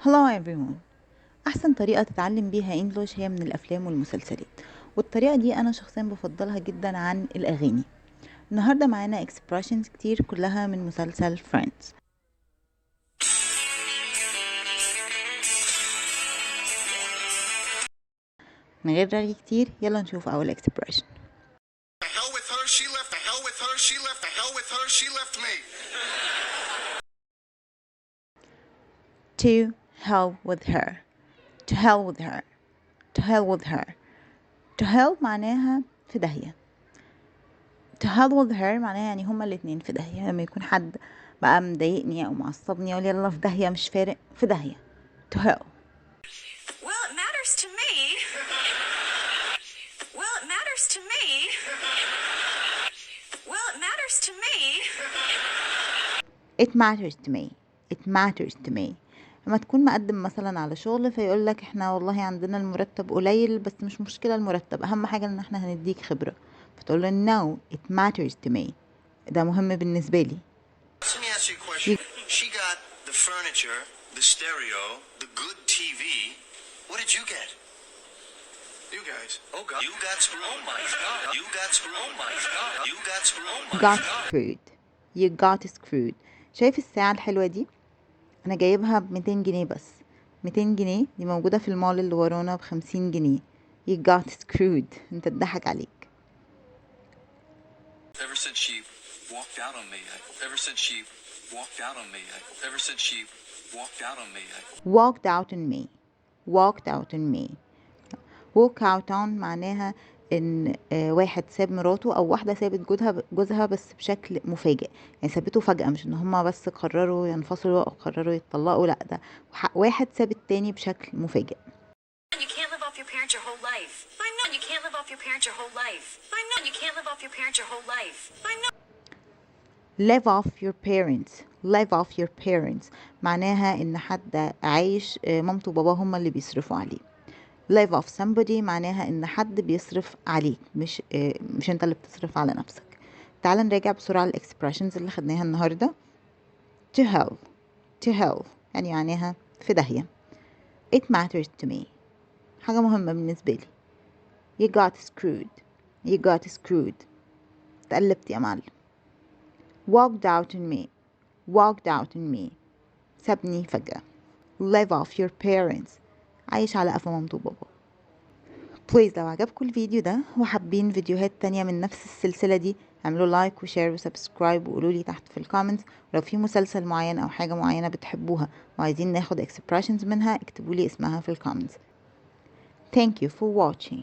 Hello everyone. أحسن طريقة تتعلم بيها انجلش هي من الأفلام والمسلسلات، والطريقة دي أنا شخصيا بفضلها جدا عن الأغاني. النهاردة معانا expressions كتير كلها من مسلسل Friends. من غير رغي كتير يلا نشوف أول expression. The hell with her, she left. The hell with her, she left. The hell with her, she left me. To hell with her. To hell with her. To hell with her. To hell معناها في داهية. To hell with her معناها يعني هما الاتنين في داهية. لما يكون حد بقى مضايقني أو معصبني أقول يلا في داهية، مش فارق، في داهية. To hell. Well, it matters to me. Well, it matters to me. Well, it matters to me. It matters to me. It matters to me. لما تكون مقدم مثلا على شغل فيقول لك احنا والله عندنا المرتب قليل، بس مش مشكلة المرتب، اهم حاجة ان احنا هنديك خبرة. فتقول له no, it matters to me. ده مهم بالنسبة لي. Let me ask you a question. She got the furniture, the stereo, the good TV. What did you get? You guys. Oh God. You got screwed. Oh my God. You got screwed. Oh my God. You got screwed. Oh my got God. screwed. You got screwed. شايف الساعة الحلوة دي؟ انا جايبها ب200 جنيه بس. 200 جنيه دي موجودة في المول اللي ورانا ب50 جنيه. You got screwed. انت اتضحك عليك. Ever since she walked out on me, ever since she walked out on me, ever since she walked out on me. walked out on me. walked out on me. walk out on معناها ان واحد ساب مراته او واحده سابت جوزها بس بشكل مفاجئ، يعني سابته فجأة، مش ان هما بس قرروا ينفصلوا او قرروا يتطلقوا، لا ده واحد ساب التاني بشكل مفاجئ. You can't live off your parents your whole life. I know you can't live off your parents your whole life. I know you can't live off your parents your whole life. I know. live off your parents. live off your parents معناها ان حد عايش مامته وباباه هما اللي بيصرفوا عليه. live off somebody معناها ان حد بيصرف عليك، مش انت اللي بتصرف على نفسك. تعال نراجع بسرعة الاكسبريشنز اللي خدناها النهاردة. to hell. to hell يعني معناها في داهية. it matters to me حاجة مهمة بالنسبة لي. you got screwed. you got screwed تقلبت يا معلم. walked out on me. walked out on me سابني فجأة. live off your parents عايش على قفا مامته وبابا. بليز لو عجبكم الفيديو ده وحابين فيديوهات تانية من نفس السلسلة دي اعملوا لايك وشير وسبسكرايب وقولوا لي تحت في الكومنتس. ولو في مسلسل معين او حاجة معينة بتحبوها وعايزين ناخد expressions منها اكتبوا لي اسمها في الكومنتس. Thank you for watching.